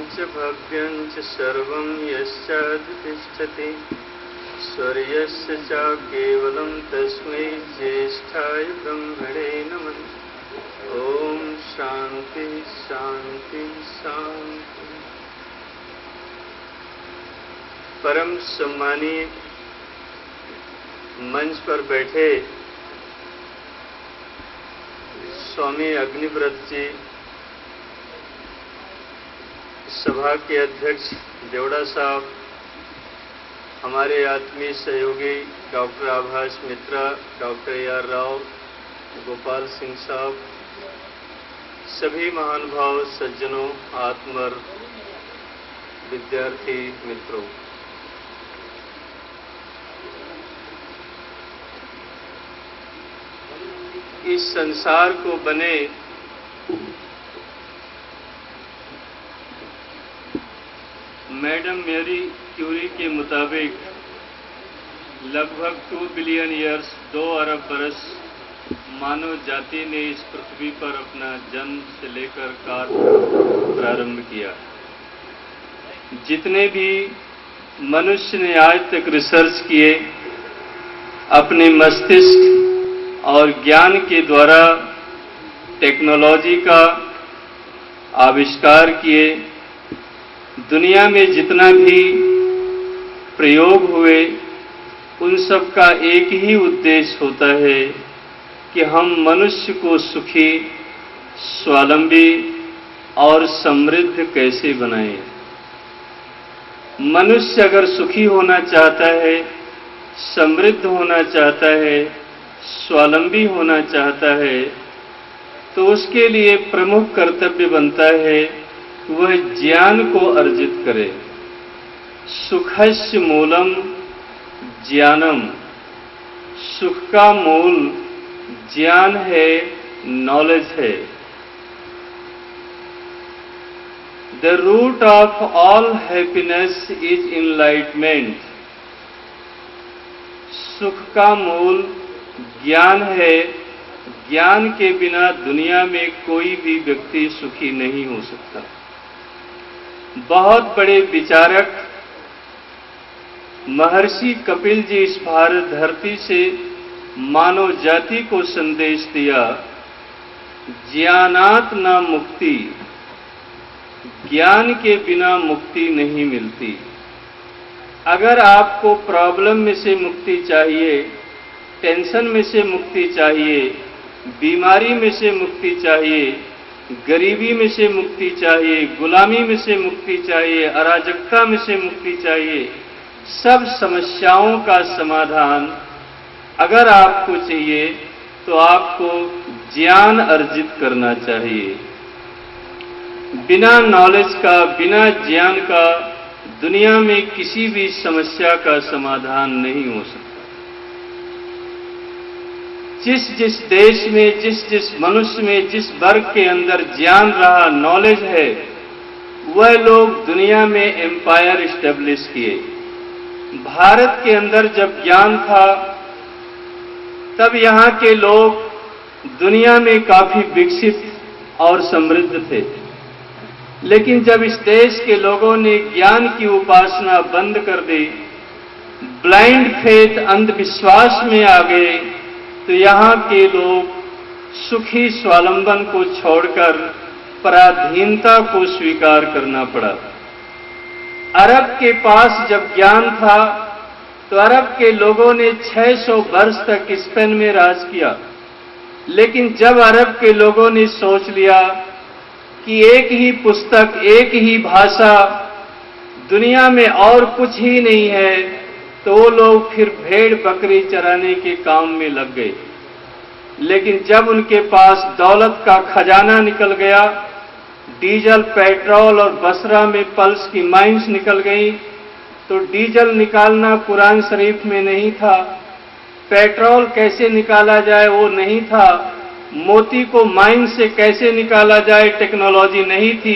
च भव्यं च सर्वं यश्चाधितिष्ठति स्वर्यस्य च केवलं तस्मै ज्येष्ठाय ब्रह्मणे नमः। ओम शांति शांति शांति। परम सम्मानीय मंच पर बैठे स्वामी अग्निव्रत जी, सभा के अध्यक्ष देवड़ा साहब, हमारे आत्मीय सहयोगी डॉक्टर आभास मित्रा, डॉक्टर AR राव, गोपाल सिंह साहब, सभी महानुभाव सज्जनों, आत्मर विद्यार्थी मित्रों, इस संसार को बने मैडम मैरी क्यूरी के मुताबिक लगभग 2 बिलियन ईयर्स 2 अरब बरस मानव जाति ने इस पृथ्वी पर अपना जन्म से लेकर कार्य प्रारंभ किया। जितने भी मनुष्य ने आज तक रिसर्च किए, अपने मस्तिष्क और ज्ञान के द्वारा टेक्नोलॉजी का आविष्कार किए, दुनिया में जितना भी प्रयोग हुए, उन सब का एक ही उद्देश्य होता है कि हम मनुष्य को सुखी, स्वावलंबी और समृद्ध कैसे बनाएं। मनुष्य अगर सुखी होना चाहता है, समृद्ध होना चाहता है, स्वावलंबी होना चाहता है, तो उसके लिए प्रमुख कर्तव्य बनता है कि वह ज्ञान को अर्जित करे। सुखस्य मूलम ज्ञानम, सुख का मूल ज्ञान है, नॉलेज है। The root of all happiness is enlightenment. सुख का मूल ज्ञान है। ज्ञान के बिना दुनिया में कोई भी व्यक्ति सुखी नहीं हो सकता। बहुत बड़े विचारक महर्षि कपिल जी इस भारत धरती से मानव जाति को संदेश दिया, ज्ञानात् न मुक्ति। ज्ञान के बिना मुक्ति नहीं मिलती। अगर आपको प्रॉब्लम में से मुक्ति चाहिए, टेंशन में से मुक्ति चाहिए, बीमारी में से मुक्ति चाहिए, गरीबी में से मुक्ति चाहिए, गुलामी में से मुक्ति चाहिए, अराजकता में से मुक्ति चाहिए, सब समस्याओं का समाधान अगर आपको चाहिए तो आपको ज्ञान अर्जित करना चाहिए। बिना नॉलेज का, बिना ज्ञान का दुनिया में किसी भी समस्या का समाधान नहीं हो सकता। जिस जिस देश में, जिस जिस मनुष्य में, जिस वर्ग के अंदर ज्ञान रहा, नॉलेज है, वह लोग दुनिया में एम्पायर स्टैब्लिश किए। भारत के अंदर जब ज्ञान था, तब यहाँ के लोग दुनिया में काफी विकसित और समृद्ध थे। लेकिन जब इस देश के लोगों ने ज्ञान की उपासना बंद कर दी, ब्लाइंड फेथ, अंधविश्वास में आ गए, तो यहाँ के लोग सुखी स्वावलंबन को छोड़कर पराधीनता को स्वीकार करना पड़ा। अरब के पास जब ज्ञान था, तो अरब के लोगों ने 600 वर्ष तक स्पेन में राज किया। लेकिन जब अरब के लोगों ने सोच लिया कि एक ही पुस्तक, एक ही भाषा, दुनिया में और कुछ ही नहीं है, तो वो लोग फिर भेड़ बकरी चराने के काम में लग गए। लेकिन जब उनके पास दौलत का खजाना निकल गया, डीजल, पेट्रोल और बसरा में पल्स की माइंस निकल गई, तो डीजल निकालना कुरान शरीफ में नहीं था, पेट्रोल कैसे निकाला जाए वो नहीं था, मोती को माइन से कैसे निकाला जाए टेक्नोलॉजी नहीं थी।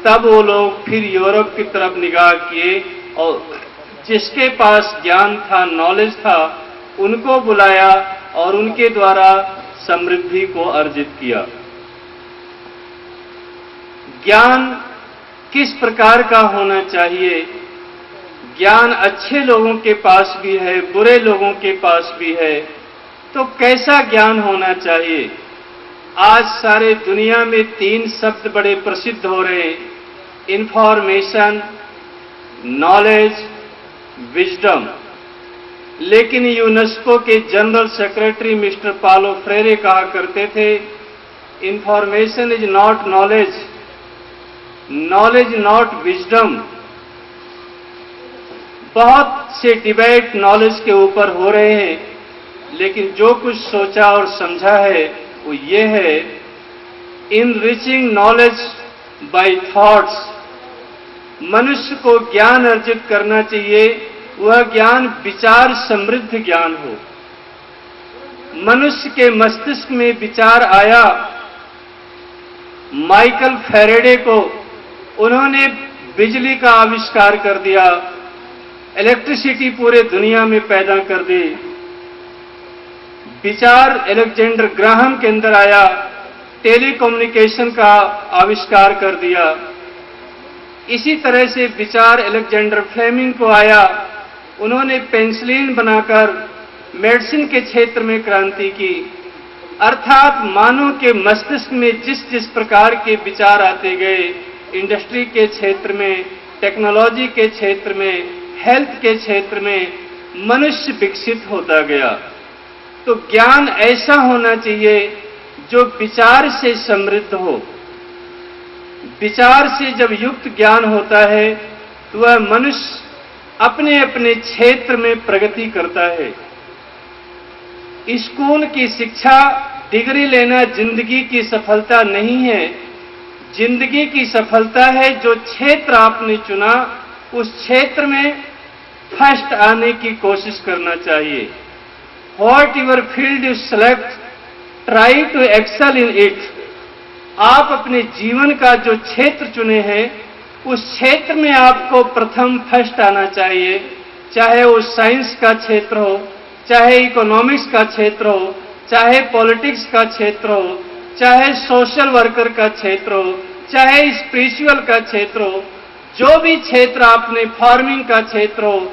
तब वो लोग फिर यूरोप की तरफ निगाह किए और जिसके पास ज्ञान था, नॉलेज था, उनको बुलाया और उनके द्वारा समृद्धि को अर्जित किया। ज्ञान किस प्रकार का होना चाहिए। ज्ञान अच्छे लोगों के पास भी है, बुरे लोगों के पास भी है, तो कैसा ज्ञान होना चाहिए। आज सारे दुनिया में 3 शब्द बड़े प्रसिद्ध हो रहे हैं, इंफॉर्मेशन, नॉलेज, विजडम। लेकिन यूनेस्को के जनरल सेक्रेटरी मिस्टर पालो फ्रेरे कहा करते थे, information is not knowledge, knowledge not wisdom. बहुत से डिबेट नॉलेज के ऊपर हो रहे हैं, लेकिन जो कुछ सोचा और समझा है वो ये है, इनरिचिंग नॉलेज बाय थॉट्स। मनुष्य को ज्ञान अर्जित करना चाहिए, वह ज्ञान विचार समृद्ध ज्ञान हो। मनुष्य के मस्तिष्क में विचार आया, माइकल फैराडे को, उन्होंने बिजली का आविष्कार कर दिया, इलेक्ट्रिसिटी पूरे दुनिया में पैदा कर दी। विचार अलेक्जेंडर ग्राहम के अंदर आया, टेलीकम्युनिकेशन का आविष्कार कर दिया। इसी तरह से विचार अलेक्जेंडर फ्लेमिंग को आया, उन्होंने पेनिसिलिन बनाकर मेडिसिन के क्षेत्र में क्रांति की। अर्थात मानव के मस्तिष्क में जिस जिस प्रकार के विचार आते गए, इंडस्ट्री के क्षेत्र में, टेक्नोलॉजी के क्षेत्र में, हेल्थ के क्षेत्र में मनुष्य विकसित होता गया। तो ज्ञान ऐसा होना चाहिए जो विचार से समृद्ध हो। विचार से जब युक्त ज्ञान होता है तो वह मनुष्य अपने अपने क्षेत्र में प्रगति करता है। स्कूल की शिक्षा, डिग्री लेना जिंदगी की सफलता नहीं है। जिंदगी की सफलता है जो क्षेत्र आपने चुना, उस क्षेत्र में फर्स्ट आने की कोशिश करना चाहिए। What your field you select, try to excel in it। आप अपने जीवन का जो क्षेत्र चुने हैं, उस क्षेत्र में आपको प्रथम फर्स्ट आना चाहिए। चाहे वो साइंस का क्षेत्र हो, चाहे इकोनॉमिक्स का क्षेत्र हो, चाहे पॉलिटिक्स का क्षेत्र हो, चाहे सोशल वर्कर का क्षेत्र हो, चाहे स्पिरिचुअल का क्षेत्र हो, जो भी क्षेत्र आपने, फार्मिंग का क्षेत्र हो,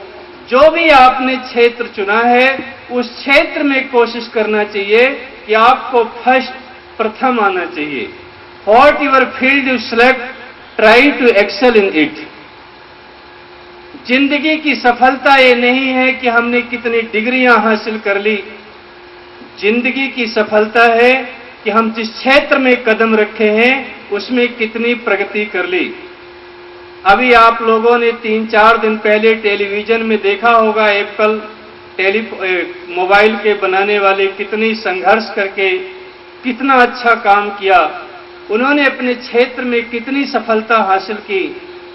जो भी आपने क्षेत्र चुना है, उस क्षेत्र में कोशिश करना चाहिए कि आपको फर्स्ट, प्रथम आना चाहिए। What your field you select, try to excel in it। जिंदगी की सफलता ये नहीं है कि हमने कितनी डिग्रियां हासिल कर ली। जिंदगी की सफलता है कि हम जिस क्षेत्र में कदम रखे हैं उसमें कितनी प्रगति कर ली। अभी आप लोगों ने 3-4 दिन पहले टेलीविजन में देखा होगा, एप्पल मोबाइल के बनाने वाले कितनी संघर्ष करके कितना अच्छा काम किया, उन्होंने अपने क्षेत्र में कितनी सफलता हासिल की।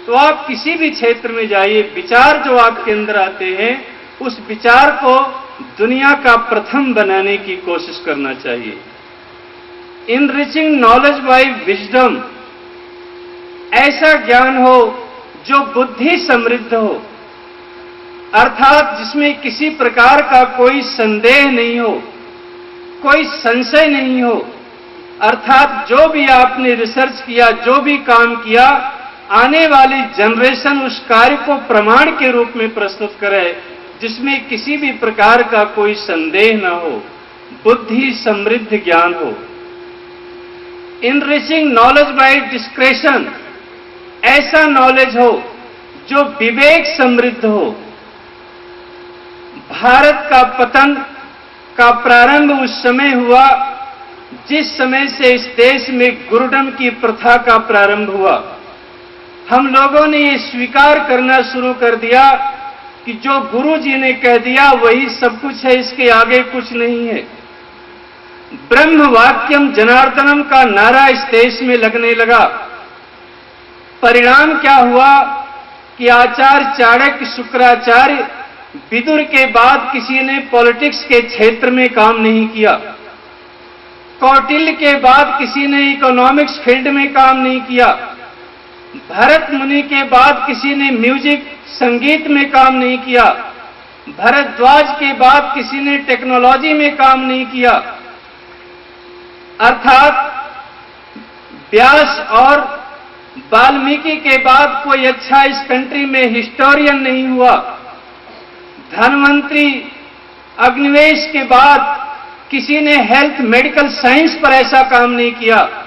तो आप किसी भी क्षेत्र में जाइए, विचार जो आपके अंदर आते हैं, उस विचार को दुनिया का प्रथम बनाने की कोशिश करना चाहिए। इनरिचिंग नॉलेज बाय विजडम, ऐसा ज्ञान हो जो बुद्धि समृद्ध हो, अर्थात जिसमें किसी प्रकार का कोई संदेह नहीं हो, कोई संशय नहीं हो। अर्थात जो भी आपने रिसर्च किया, जो भी काम किया, आने वाली जनरेशन उस कार्य को प्रमाण के रूप में प्रस्तुत करे, जिसमें किसी भी प्रकार का कोई संदेह न हो, बुद्धि समृद्ध ज्ञान हो। इनरिचिंग नॉलेज बाय डिस्क्रेशन, ऐसा नॉलेज हो जो विवेक समृद्ध हो। भारत का पतन का प्रारंभ उस समय हुआ जिस समय से इस देश में गुरुडम की प्रथा का प्रारंभ हुआ। हम लोगों ने ये स्वीकार करना शुरू कर दिया कि जो गुरु जी ने कह दिया वही सब कुछ है, इसके आगे कुछ नहीं है। ब्रह्म वाक्यम जनार्दनम का नारा इस देश में लगने लगा। परिणाम क्या हुआ कि आचार्य चाणक्य, शुक्राचार्य, विदुर के बाद किसी ने पॉलिटिक्स के क्षेत्र में काम नहीं किया। कौटिल्य के बाद किसी ने इकोनॉमिक्स फील्ड में काम नहीं किया। भरत मुनि के बाद किसी ने म्यूजिक, संगीत में काम नहीं किया। भरद्वाज के बाद किसी ने टेक्नोलॉजी में काम नहीं किया। अर्थात व्यास और वाल्मीकि के बाद कोई अच्छा इस कंट्री में हिस्टोरियन नहीं हुआ। धनवंतरी अग्निवेश के बाद किसी ने हेल्थ मेडिकल साइंस पर ऐसा काम नहीं किया।